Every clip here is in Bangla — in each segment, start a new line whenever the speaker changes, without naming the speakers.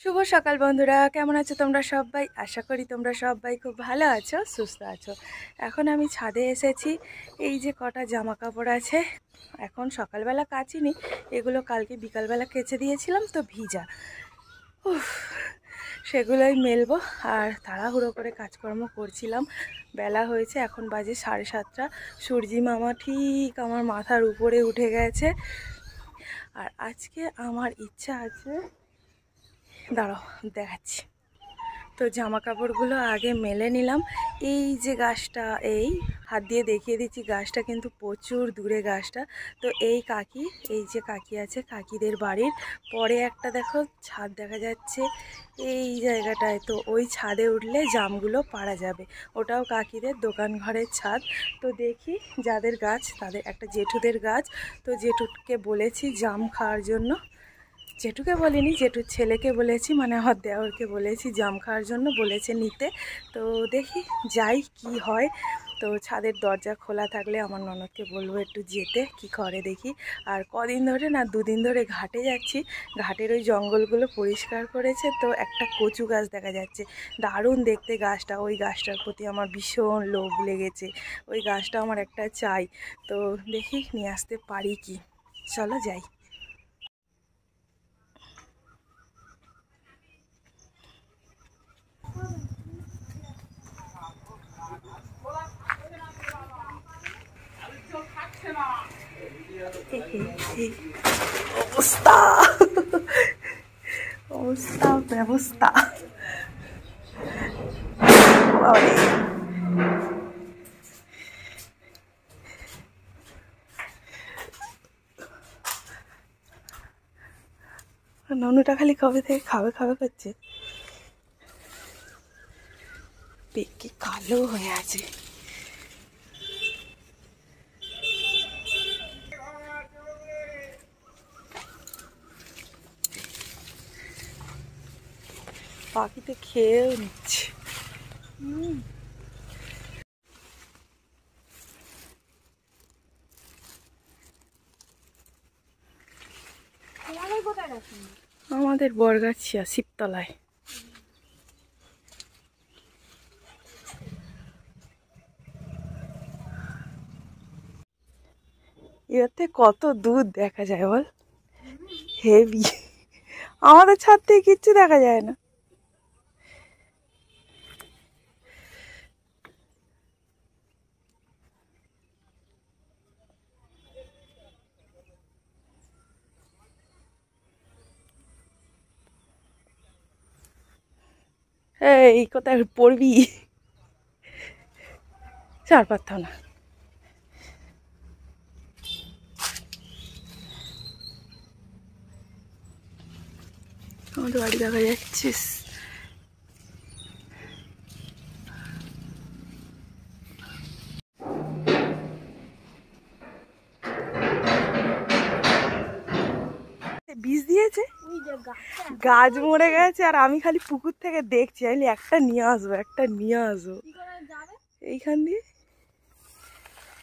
শুভ সকাল বন্ধুরা, কেমন আছো তোমরা সবাই? আশা করি তোমরা সবাই খুব ভালো আছো, সুস্থ আছো। এখন আমি ছাদে এসেছি। এই যে কটা জামা কাপড় আছে, এখন সকালবেলা কাচিনি, এগুলো কালকে বিকালবেলা কেচে দিয়েছিলাম তো ভিজা। সেগুলোই মেলবো। আর তাড়াহুড়ো করে কাজকর্ম করছিলাম, বেলা হয়েছে, এখন বাজে 7:30। সূর্যি মামা ঠিক আমার মাথার উপরে উঠে গেছে। আর আজকে আমার ইচ্ছা আছে, দাঁড়াও দেখাচ্ছি। তো জামা কাপড়গুলো আগে মেলে নিলাম। এই যে গাছটা, এই হাত দিয়ে দেখিয়ে দিচ্ছি, গাছটা কিন্তু প্রচুর দূরে গাছটা। তো এই কাকি, এই যে কাকি আছে, কাকিদের বাড়ির পরে একটা দেখো ছাদ দেখা যাচ্ছে এই জায়গাটায়। তো ওই ছাদে উঠলে জামগুলো পাড়া যাবে, ওটাও কাকিদের দোকান ঘরের ছাদ। তো দেখি যাদের গাছ, তাদের একটা জেঠুদের গাছ, তো জেঠুকে বলেছি জাম খাওয়ার জন্য। জেঠুকে বলিনি, জেঠুর ছেলেকে বলেছি, মানে আমার দেওরকে বলেছি জাম খাওয়ার জন্য, বলেছে নিতে। তো দেখি যাই কি হয়। তো ছাদের দরজা খোলা থাকলে আমার ননদকে বলবো একটু যেতে, কি করে দেখি। আর কদিন ধরে না, দুদিন ধরে ঘাটে যাচ্ছি, ঘাটের ওই জঙ্গলগুলো পরিষ্কার করেছে, তো একটা কচু গাছ দেখা যাচ্ছে, দারুণ দেখতে গাছটা। ওই গাছটার প্রতি আমার ভীষণ লোভ লেগেছে, ওই গাছটা আমার একটা চাই। তো দেখি নিয়ে আসতে পারি কি, চলো যাই। অবস্থা অবস্থা ব্যবস্থা ননুটা খালি কবে থেকে খাবে খাবে করছে, পেকে কালো হয়ে আছে। পাখিতে খেয়েও নিচ্ছে। আমাদের বরগাছিয়া শিবতলায়। এতে কত দূর দেখা যায় বল, হেভি। আমাদের ছাদ থেকে কিচ্ছু দেখা যায় না। এই কোথায় পড়বি, ছাড় পারতাম না। আমাদের বাড়ি দেখা যাচ্ছে। বীজ দিয়েছে, গাছ মরে গেছে, আর আমি খালি পুকুর থেকে দেখছি, আমি একটা নিয়ে আসবো, একটা নিয়ে আসবো। এইখান দিয়ে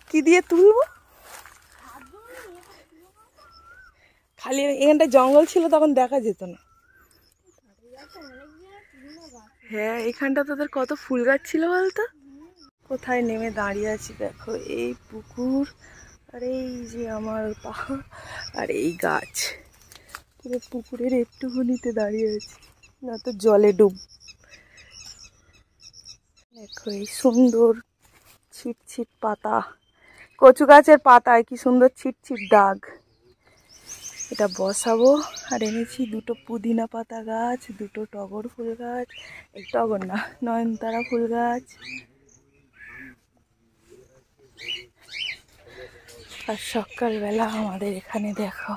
কি দিয়ে তুলবো, খালি এখানটা জঙ্গল ছিল তখন দেখা যেত না। হ্যাঁ, এখানটা তোদের কত ফুল গাছ ছিল বলতো। কোথায় নেমে দাঁড়িয়ে আছি দেখো, এই পুকুর, আর এই যে আমার পা, আর এই গাছ, পুরো পুকুরের একটুখানিতে দাঁড়িয়ে আছি, না তো জলে ডুব। দেখো এই সুন্দর ছিট ছিট পাতা, কচু গাছের পাতায় কি সুন্দর ছিট ছিট দাগ। এটা বসাবো। আর এনেছি দুটো পুদিনা পাতা গাছ, দুটো টগর ফুল গাছ, এই টগর না, নয়নতারা ফুল গাছ। আর সকালবেলা আমাদের এখানে দেখো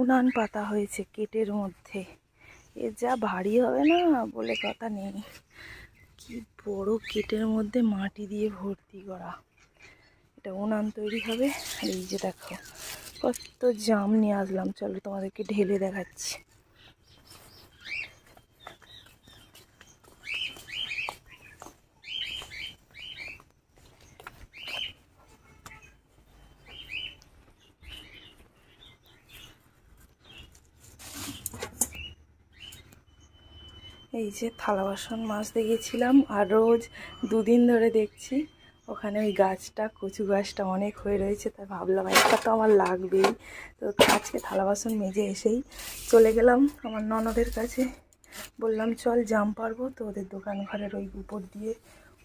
উনান পাতা হয়েছে কেটের মধ্যে, এ যা ভারী হবে না বলে কথা নেই। কি বড় কেটের মধ্যে মাটি দিয়ে ভর্তি করা, এটা উনান তৈরি হবে। আর এই যে দেখো কত জাম নিয়ে আসলাম, চলো তোমাদেরকে ঢেলে দেখাচ্ছি। এই যে থালা বাসন মাজতে গেছিলাম, আর রোজ দুদিন ধরে দেখছি ওখানে ওই গাছটা, কচু গাছটা অনেক হয়ে রয়েছে, তাই ভাবলাম একটা তো আমার লাগবেই। তো আজকে থালা বাসন মেজে এসেই চলে গেলাম আমার ননদের কাছে, বললাম চল জাম পারবো, তো ওদের দোকান ঘরের ওই উপর দিয়ে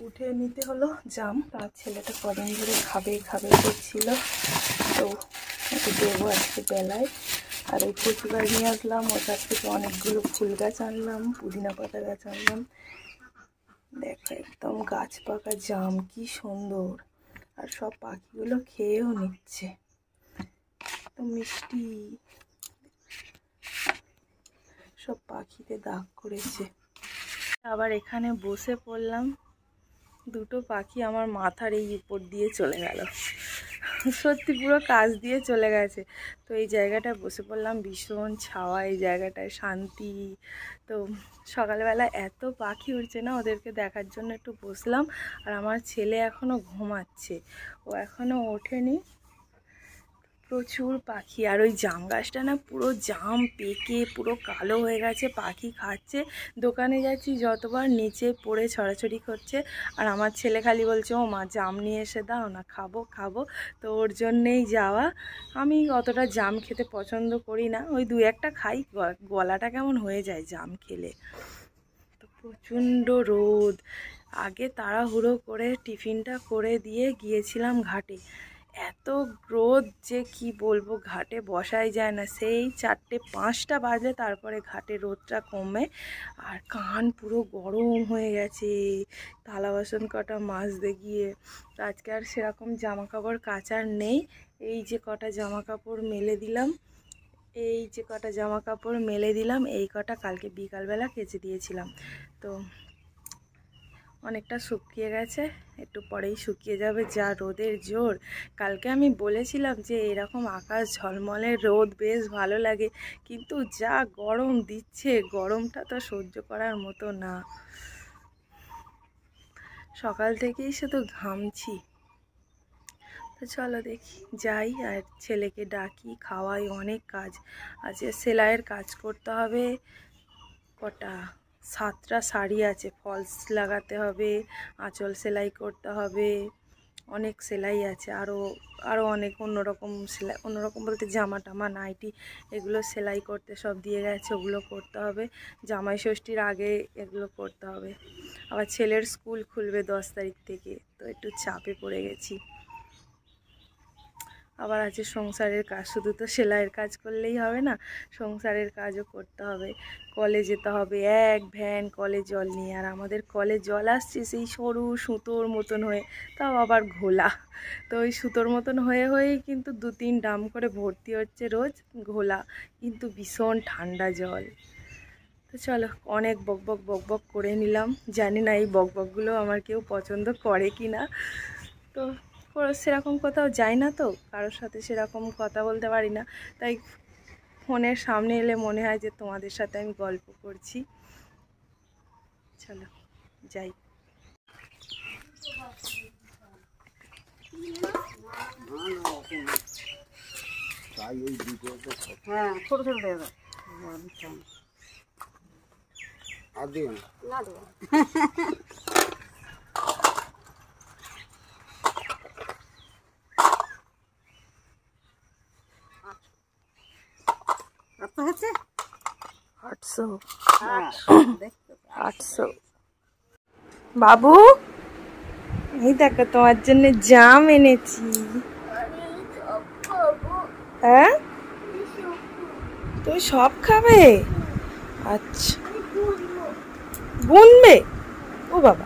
উঠে নিতে হলো জাম। তার ছেলেটা কদিন ধরে খাবে খাবে করছিল, তো ওকে দেবো আজকে বেলায়। আর ওই কচু গাছ নিয়ে আসলাম, ওর কাছ থেকে অনেকগুলো ফুল গাছ আনলাম, পুদিনা পাতা গাছ আনলাম। দেখো একদম গাছ পাকা জাম, কি সুন্দর। আর সব পাখিগুলো খেয়েও নিচ্ছে, তো মিষ্টি। সব পাখিতে দাগ করেছে। আবার এখানে বসে পড়লাম, দুটো পাখি আমার মাথার এই উপর দিয়ে চলে গেল, সত্যি পুরো কাছ দিয়ে চলে গেছে। তো এই জায়গাটায় বসে পড়লাম, ভীষণ ছাওয়া, এই জায়গাটায় শান্তি। তো সকালবেলা এত পাখি উঠছে না, ওদেরকে দেখার জন্য একটু বসলাম। আর আমার ছেলে এখনও ঘুমাচ্ছে, ও এখনও ওঠেনি। প্রচুর পাখি। আর ওই জাম গাছটা না পুরো জাম পেকে পুরো কালো হয়ে গেছে, পাখি খাচ্ছে। দোকানে যাচ্ছি যতবার নিচে পড়ে ছড়াছড়ি করছে, আর আমার ছেলে খালি বলছে ও মা জাম নিয়ে এসে দাও না, খাবো খাবো। তো ওর জন্যেই যাওয়া। আমি অতটা জাম খেতে পছন্দ করি না, ওই দু একটা খাই, গলাটা কেমন হয়ে যায় জাম খেলে। তো প্রচণ্ড রোদ। আগে তাড়াহুড়ো করে টিফিনটা করে দিয়ে গিয়েছিলাম ঘাটে, এত রোদ যে কি বলবো, ঘাটে বসাই যায় না। সেই 4-5টা বাজে তারপরে ঘাটে রোদটা কমে, আর কান পুরো গরম হয়ে গেছে থালা বাসন কটা মাজতে গিয়ে। আজকে আর সেরকম জামা কাপড় কাচার নেই, এই যে কটা জামা কাপড় মেলে দিলাম, এই কটা কালকে বিকালবেলা কেচে দিয়েছিলাম। তো অনেকটা শুকিয়ে গেছে, একটু পরেই শুকিয়ে যাবে, যা রোদের জোর। কালকে আমি বলেছিলাম যে এরকম আকাশ ঝলমলে রোদ বেশ ভালো লাগে, কিন্তু যা গরম দিচ্ছে, গরমটা তো সহ্য করার মতো না। সকাল থেকেই শুধু ঘামছি। তো চলো দেখি যাই, আর ছেলেকে ডাকি, খাওয়াই, অনেক কাজ আছে। সেলাইয়ের কাজ করতে হবে, কটা 7টা শাড়ি আছে, ফলস লাগাতে হবে, আঁচল সেলাই করতে হবে, অনেক সেলাই আছে। আরও অনেক অন্যরকম সেলাই, অন্যরকম বলতে জামা টামা নাইটি, এগুলো সেলাই করতে সব দিয়ে গেছে, ওগুলো করতে হবে। জামাই ষষ্ঠীর আগে এগুলো করতে হবে। আবার ছেলের স্কুল খুলবে 10 তারিখ থেকে, তো একটু চাপে পড়ে গেছি। আবার আছে সংসারের কাজ, শুধু তো সেলাইয়ের কাজ করলেই হবে না, সংসারের কাজও করতে হবে। কলে যেতে হবে, এক ভ্যান কলে জল নিয়ে, আর আমাদের কলে জল আসছে সেই সরু সুতোর মতন হয়ে, তাও আবার ঘোলা। তো ওই সুতোর মতন হয়েই কিন্তু 2-3 ড্রাম করে ভর্তি হচ্ছে রোজ, ঘোলা, কিন্তু ভীষণ ঠান্ডা জল। তো চলো, অনেক বকবক করে নিলাম। জানি না এই বকবকগুলো আমার কেউ পছন্দ করে কি না। তো সেরকম কোথাও যাই না, তো কারোর সাথে সেরকম কথা বলতে পারি না, তাই ফোনের সামনে এলে মনে হয় যে তোমাদের সাথে আমি গল্প করছি। চলো যাই।
হ্যাঁ, ছোট ছোট দেবে না দেবো। কত হচ্ছে?
800।
দেখতে
800। বাবু, এই দেখো তোমার জন্য জাম এনেছি। হ্যাঁ, তুমি সব খাবে? আচ্ছা, গুনবে? ও বাবা,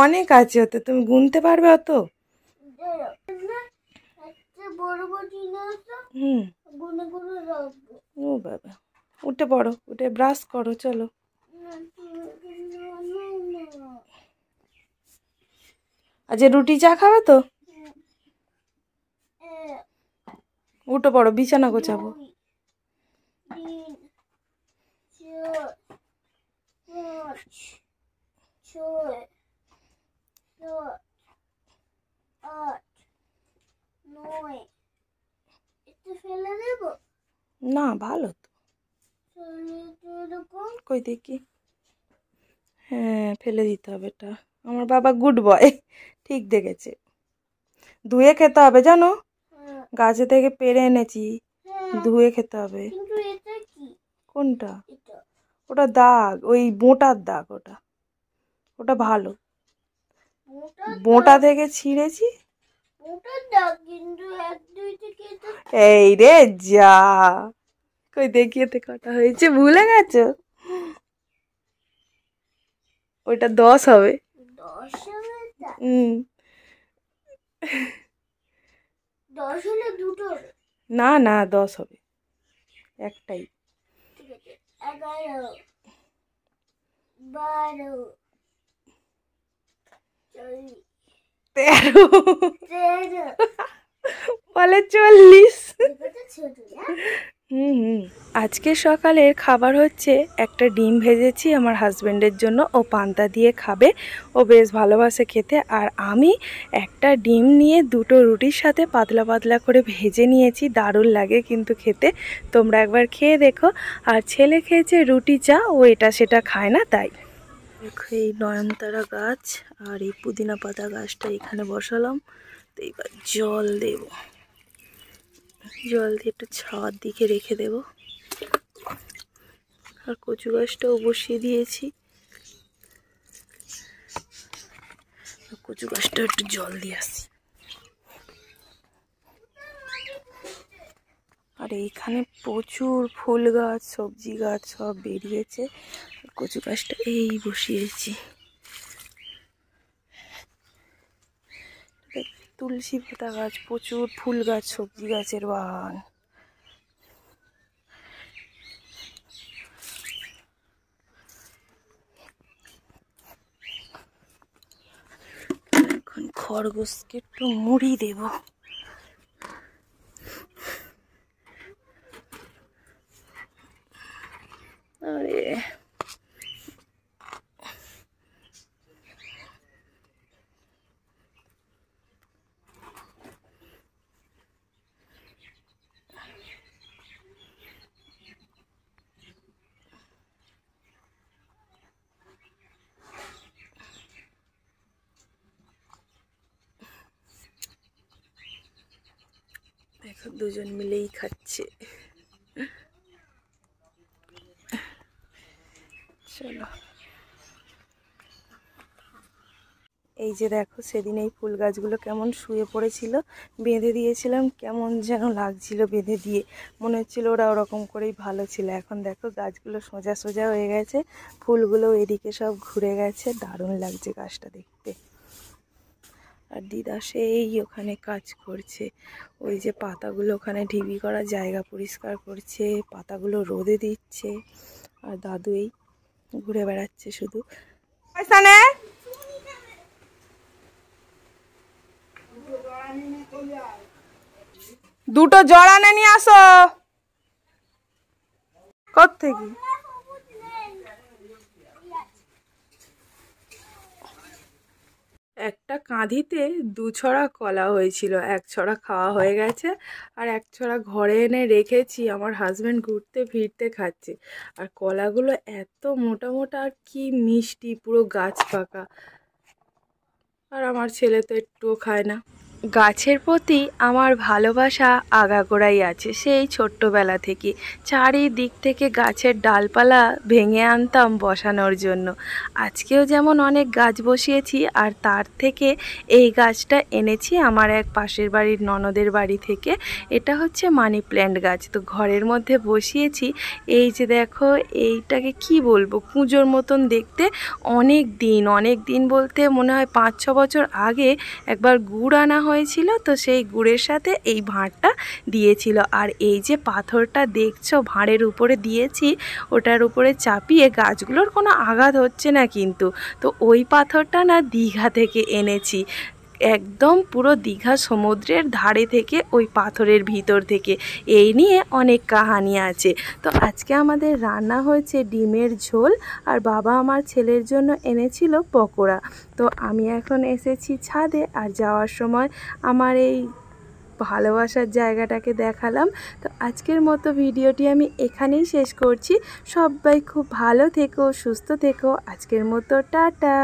অনেক আছে ওতে, তুমি গুনতে পারবে অত? হুম। ও বাবা, উঠে পড়ো, উঠে ব্রাশ করো, চলো। আজ রুটি চা খাবে তো? উঠে পড়ো, বিছানা গোছাবো। না ভালো তো, কই দেখি। হ্যাঁ ফেলে দিতে হবে এটা। আমার বাবা গুড বয়, ঠিক দেখেছে। ধুয়ে খেতে হবে জানো, গাছে থেকে পেড়ে এনেছি, ধুয়ে খেতে হবে। কোনটা? ওটা দাগ, ওই বোঁটার দাগ, ওটা ওটা ভালো। বোঁটা থেকে ছিঁড়েছি। এই রে যা, কই দেখিয়েতে কাটা হয়েছে, ভুলে গেছো? ওইটা 10 হবে। না না 10 হবে, একটাই। 11 12 13 বলে 40। আজকে সকালের খাবার হচ্ছে একটা ডিম ভেজেছি আমার হাজব্যান্ডের জন্য, ও পান্তা দিয়ে খাবে, ও বেশ ভালোবাসে খেতে। আর আমি একটা ডিম নিয়ে দুটো রুটির সাথে পাতলা পাতলা করে ভেজে নিয়েছি, দারুণ লাগে কিন্তু খেতে, তোমরা একবার খেয়ে দেখো। আর ছেলে খেয়েছে রুটি চা, ও এটা সেটা খায় না তাই। দেখো এই নয়নতারা গাছ আর এই পুদিনা পাতা গাছটা এখানে বসালাম, তো এবার জল দেব, জল দিয়ে একটু ছাওয়ার দিকে রেখে দেব। আর কচু গাছটাও বসিয়ে দিয়েছি, কচু গাছটা একটু জল দিয়ে আসি। আর এইখানে প্রচুর ফুল গাছ সবজি গাছ সব বেরিয়েছে, কচু গাছটা এই বসিয়েছি। তুলসী পাতা গাছ, প্রচুর ফুল গাছ সবজি গাছের বাগান। এখন খরগোশকে একটু মুড়ি দেব। আরে দেখো দুজন মিলেই খাচ্ছে। চলো এই যে দেখো সেদিন এই ফুল গাছগুলো কেমন শুয়ে পড়েছিল, বেঁধে দিয়েছিলাম, কেমন যেন লাগছিল বেঁধে দিয়ে, মনে হচ্ছিল ওরা ওরকম করেই ভালো ছিল। এখন দেখো গাছগুলো সোজা সোজা হয়ে গেছে, ফুলগুলো এদিকে সব ঘুরে গেছে, দারুণ লাগছে গাছটা দেখতে। আর দিদা সেই ওখানে কাজ করছে, ওই যে পাতাগুলো ওখানে ঢিবি করা জায়গা পরিষ্কার করছে, পাতাগুলো রোদে দিচ্ছে। আর দাদু এই ঘুরে বেড়াচ্ছে শুধু। দুটো জড়া নিয়ে আসো। কোত্থেকে? একটা কাঁধিতে 2 ছড়া কলা হয়েছিল, 1 ছড়া খাওয়া হয়ে গেছে, আর 1 ছড়া ঘরে এনে রেখেছি, আমার হাজব্যান্ড ঘুরতে ফিরতে খাচ্ছে। আর কলাগুলো এত মোটা মোটা আর কি মিষ্টি, পুরো গাছ পাকা। আর আমার ছেলে তো একটুও খায় না। গাছের প্রতি আমার ভালোবাসা আগাগোড়াই আছে, সেই ছোট্টবেলা থেকে চারিদিক থেকে গাছের ডালপালা ভেঙে আনতাম বসানোর জন্য। আজকেও যেমন অনেক গাছ বসিয়েছি, আর তার থেকে এই গাছটা এনেছি আমার এক পাশের বাড়ির ননদের বাড়ি থেকে। এটা হচ্ছে মানি প্ল্যান্ট গাছ, তো ঘরের মধ্যে বসিয়েছি। এই যে দেখো, এইটাকে কি বলবো, কুঁজোর মতন দেখতে। অনেক দিন বলতে মনে হয় 5-6 বছর আগে একবার গুড় আনা হয়েছিল, তো সেই গুড়ের সাথে এই ভাঁড়টা দিয়েছিল। আর এই যে পাথরটা দেখছো ভাঁড়ের উপরে দিয়েছি, ওটার উপরে চাপিয়ে গাছগুলোর কোনো আঘাত হচ্ছে না কিন্তু। তো ওই পাথরটা না দীঘা থেকে এনেছি, একদম পুরো দীঘা সমুদ্রের ধারে থেকে, ওই পাথরের ভিতর থেকে। এই নিয়ে অনেক কাহানি আছে। তো আজকে আমাদের রান্না হয়েছে ডিমের ঝোল, আর বাবা আমার ছেলের জন্য এনেছিল পকোড়া। তো আমি এখন এসেছি ছাদে, আর যাওয়ার সময় আমার এই ভালোবাসার জায়গাটাকে দেখালাম। তো আজকের মতো ভিডিওটি আমি এখানেই শেষ করছি। সবাই খুব ভালো থেকো, সুস্থ থেকো। আজকের মতো টাটা।